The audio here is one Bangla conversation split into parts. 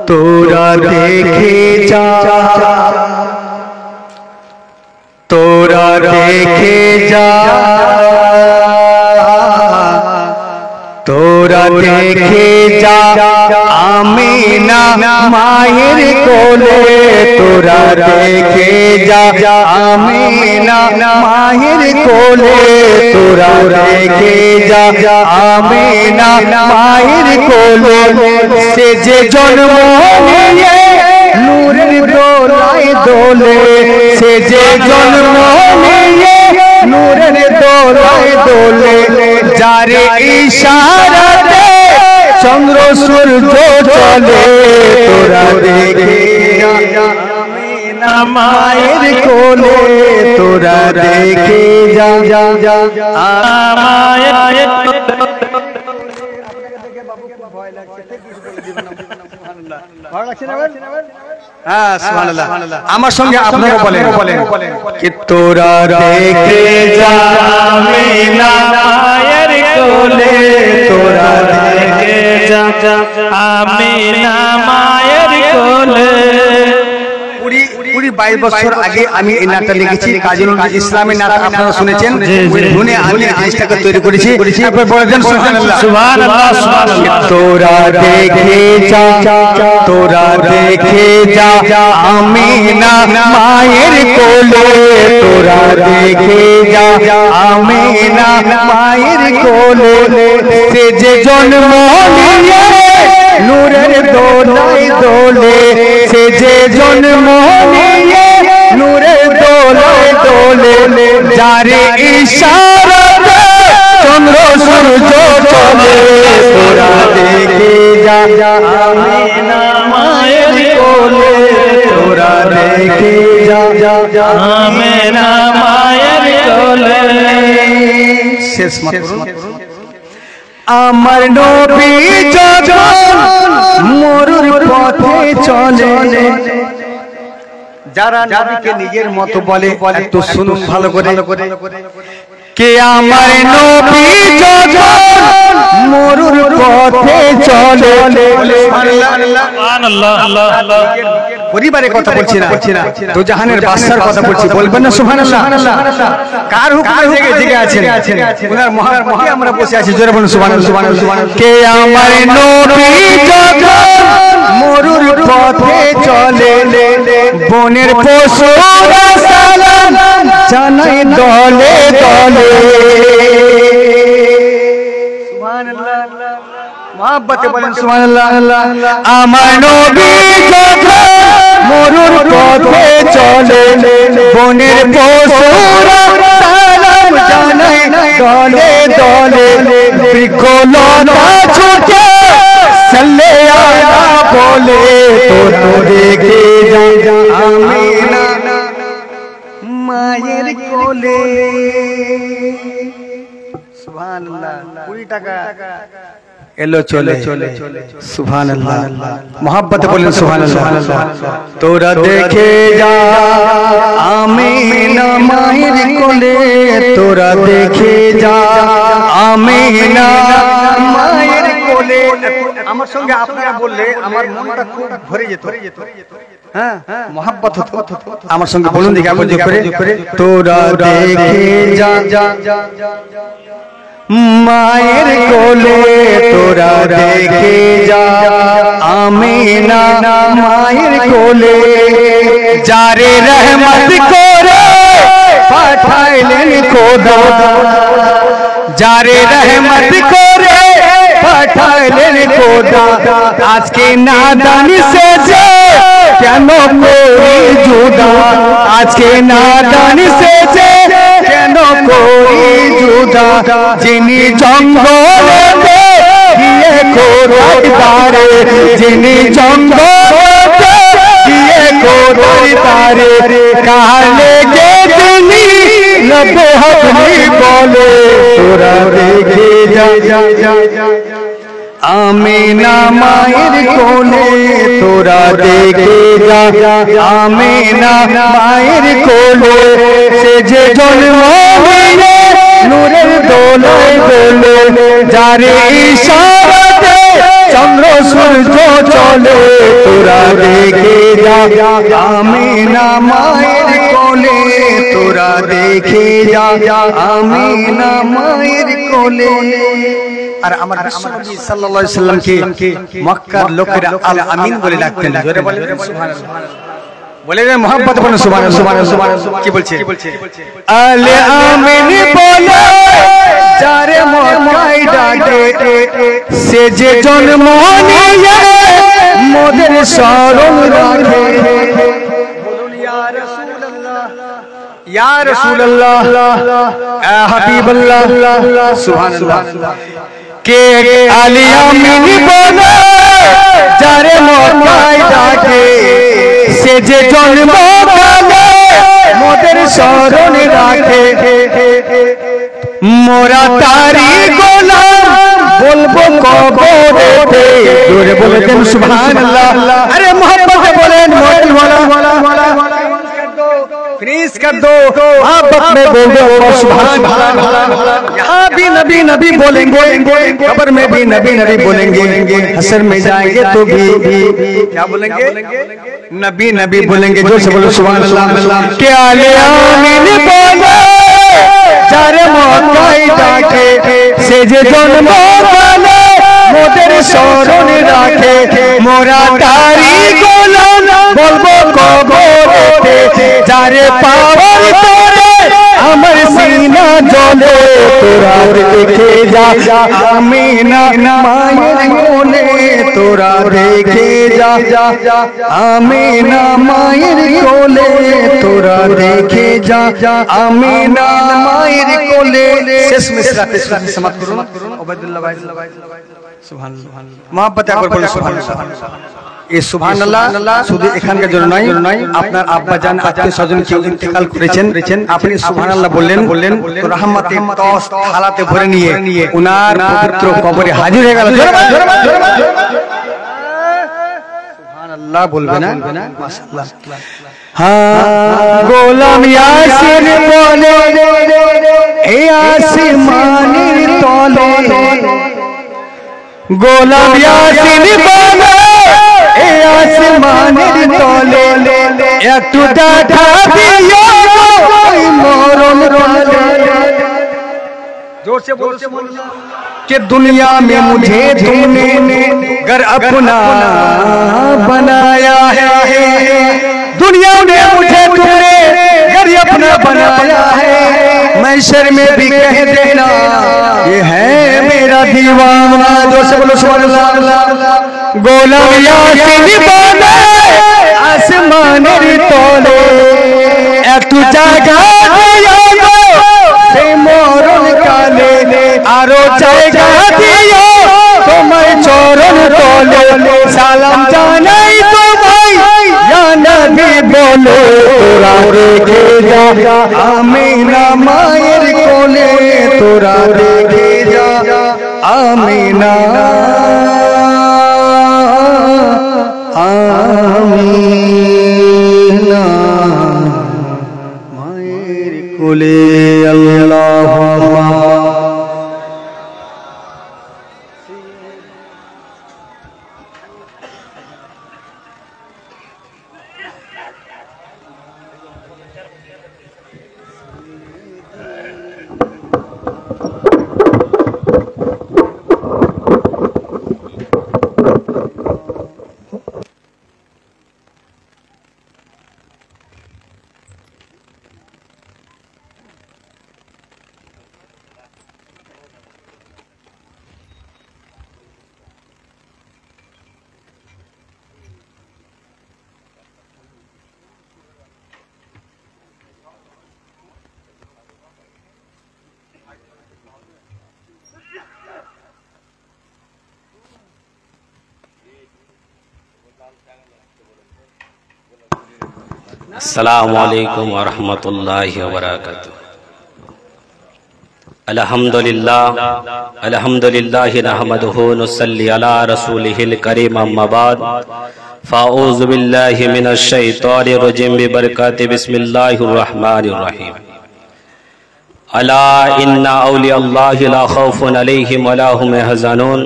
তোরা দেখে যা, তোরা দেখে যা, তোরা দেখে যা আমিনা মায়ের কোলে, তোরা দেখে যা আমিনা মায়ের কোলে, তোরা দেখে যা আমিনা মায়ের কোলে। সে যে জন্ম নিয়ে নূরের দোলায় দোলে, সে যে জন্ম নিয়ে নূরের দোলায় দোলে, যারে ইশারাতে চন্দ্র সূর্য চলে, তোরা দেখে যা আমিনা মায়ের কোলে, তোরা দেখে যা মায়ের আমার সঙ্গে আপনারা বলেন কি তোরা দেখে যা আমিনা মায়ের কোলে, তোরা দেখে যা আমিনা মায়ের কোলে। 22 বছর আগে আমি এই নাটটা লিখেছি, কাজী নজরুল ইসলামের নাট আপনারা শুনেছেন, শুনে আমি জিনিসটাকে তৈরি করেছি। আপনারা বলেন সুবহানাল্লাহ সুবহানাল্লাহ সুবহানাল্লাহ। তোরা দেখে যা, তোরা দেখে যা আমিনা মায়ের কোলে, তোরা দেখে যা আমিনা মায়ের কোলে। সে যে জন্ম নিয়ে নূরের দোলায় দোলে, সে যে জন্ম নিয়ে নূরের দোলায় দোলে, যারে ইশারাতে চন্দ্র সূর্য চলে, তোরা দেখে যা আমিনা মায়ের কোলে, তোরা দেখে যা আমিনা মায়ের কোলে। শেষ মাত্র আমার নবী যখন মরুর পথে চলে, যারা নবীকে নিজের মতো বলে একটু শুনুন ভালো করে, কে আমার নবী যখন মরুর পথে চলে, সুবহানাল্লাহ। পরিবারের কথা বলছি না, তো জাহানের বাদশার কথা বলছি, বলবেন না সুবহানাল্লাহ? কার হুকুমে জেগে আছেন, ওনার মহাকে আমরা বসে আছি, জোরে বলুন সুবহানাল্লাহ। কে আমার নবী যখন মরুর পথে চলে, বনের পশুরা সালাম জানাই দলে দলে, সুবহানাল্লাহ মহব্বতে বলেন সুবহানাল্লাহ। আমার নবী যখন মরুর পথে চলে, বনের পশুরা সালাম জানাই দলে দলে, বৃক্ষলতা ছুটে চলে আলা বলে, তোরা দেখে যা আমিনা মায়ের কোলে, সুবহানাল্লাহ। 20 টাকা এলো চলে সুবহানাল্লাহ, মহব্বতে বলেন সুবহানাল্লাহ। তোরা দেখে যা আমিনা মায়ের কোলে, তোরা দেখে যা আমিনা মায়ের কোলে। আমার সঙ্গে আপনারা বললে আমার মনটা খুব ভরে যেত, হ্যাঁ মহব্বত হতো। আমার সঙ্গে বলুন দেখি আপনি করে, তোরা দেখে যা মায়ের কোলে, তোরা দেখে যা আমিনা মায়ের কোলে, যারে রহমত করে পাঠাইলেন খোদা, যারে রহমত করে পাঠাইলেন খোদা, আজকে নাদান সেজে কেন করি জুদা, আজকে নাদান সেজে কেন করি জুদা, যিনি জঙ্গলে গিয়ে খোদাই তারে, যিনি জঙ্গলে গিয়ে খোদাই তারে, কালে গে তিনি লবে হবনি বলে, তোরা দেখে যা আমিনা মায়ের কোলে, তোরা দেখে যা আমিনা মায়ের কোলে, সে যে জন্ম নিয়ে নূরের দোলায় দোলে, যারে ইশারাতে চন্দ্র সূর্য कोले तोरा देखे जा आमीना मायर कोले तोरा देखे जा आमीना मायर कोले। আর আমার বিশ্বনবী সাল্লাল্লাহু আলাইহি সাল্লামকে মক্কার লোকেরা আল আমিন বলে ডাকতেন। জোরে বলেন সুবহানাল্লাহ, বলে রে মোহাম্মদ বলেন সুবহানাল্লাহ সুবহানাল্লাহ। কি বলছে আল আমিন বলে যারে মক্কায় ডাকে সে যে জন্ম নিয়ে মোদের শরণ রাখে। বলুন ইয়া রাসূলুল্লাহ ইয়া রাসূলুল্লাহ এ হাবিবাল্লাহ সুবহানাল্লাহ। কে আলী আমিন বলে যারে মক্কায় ডাকে সে যে জন্ম কালে মোদের শরণ রাখে। মোরা তারি গোলাম বলবো কবরেতে। জোরে বলে দেন সুবহানাল্লাহ। আরে মোহাম্মদ বলেন फिनिश कर दो मोहब्बत में बोल दो सुभान अल्लाह। यहाँ भी नबी नबी बोलेंगे, कब्र में भी नबी नबी बोलेंगे, हशर में जाएंगे तो भी क्या बोलेंगे? नबी नबी बोलेंगे। जोर से बोलो सुभान अल्लाह। क्या ले आमीन बोले যারে মক্কায় ডাকে সে যে জন্ম কালে মোদের শরণ রাখে। মোরা তারি গোলাম বলবো কবরেতে যারে পাওয়ার তোরে আমার সিনা জ্বলে। তোরা দেখে যা আমিনা মায়ের কোলে তোরা দেখে যা আমিনা মায়ের কোলে তোরা দেখে যা আমিনা মায়ের কোলে। শেষ মিসরাতে সমাপ্ত করুন ওবায়দুল্লাহ ভাই সুবহানাল্লাহ। মহব্বত একবার বলুন সুবহানাল্লাহ। এই সুবহানাল্লাহ শুধু এখানকার জন্য নয়, আপনার আব্বা জান আত্মীয় স্বজন কেউ ইন্তেকাল করেছেন আপনি সুবহানাল্লাহ বললেন তো রহমতে তস থালাতে ভরে নিয়ে উনার পবিত্র কবরে হাজির হয়ে গেল। সুবহানাল্লাহ বলবে না মাশাআল্লাহ। হ্যাঁ গোলাম ইয়াসিন বলে এই আসমানের তলে। গোলাম ইয়াসিন বলে এই আসমানের তলে একটু দেখা দিও ওই মরণ কালে। जोर से बोलो कि दुनिया में मुझे तुमने घर अपना बनाया है। दुनिया में मुझे तुमने घर अपना बनाया है। मैशर में भी कह देना ये है मेरा दीवाना। जोर से बोलो सुभान अल्लाह। गोलाम यासीन बोले आसमानेर तले একটু জায়গা দিও সেই মরণ কালে আরো জায়গা দিও তোমার চরণ তলে। সালাম জানাই তোমায় ইয়া নবী বলে তোরা দেখে যা আমিনা মায়ের কোলে তোরা দেখে যা আমিনা আমিনা মায়ের কোলে। আল্লাহুম্মা अस्सलामु अलैकुम व रहमतुल्लाहि व बरकातुहू। अल्हम्दुलिल्लाह नहमदुहु व नुसल्ली अला रसूलिहिल करीम अम्मा बाद फ़अऊज़ु बिल्लाहि मिनश शैतानिर रजीम बिबरकाति बिस्मिल्लाहिर रहमानिर रहीम। अला इन्ना औलिया अल्लाहि ला खौफुन अलैहिम व ला हुम यहज़नून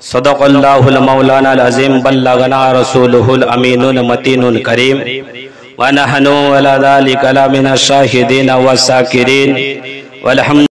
सदक़ल्लाहुल मौलानाल अज़ीम बल्लगना रसूलुहुल अमीनुल मतीनुल करीम व नहनु अला ज़ालिका लमिनश शाहिदीन व शाकिरीन वल्हम्दुलिल्लाह।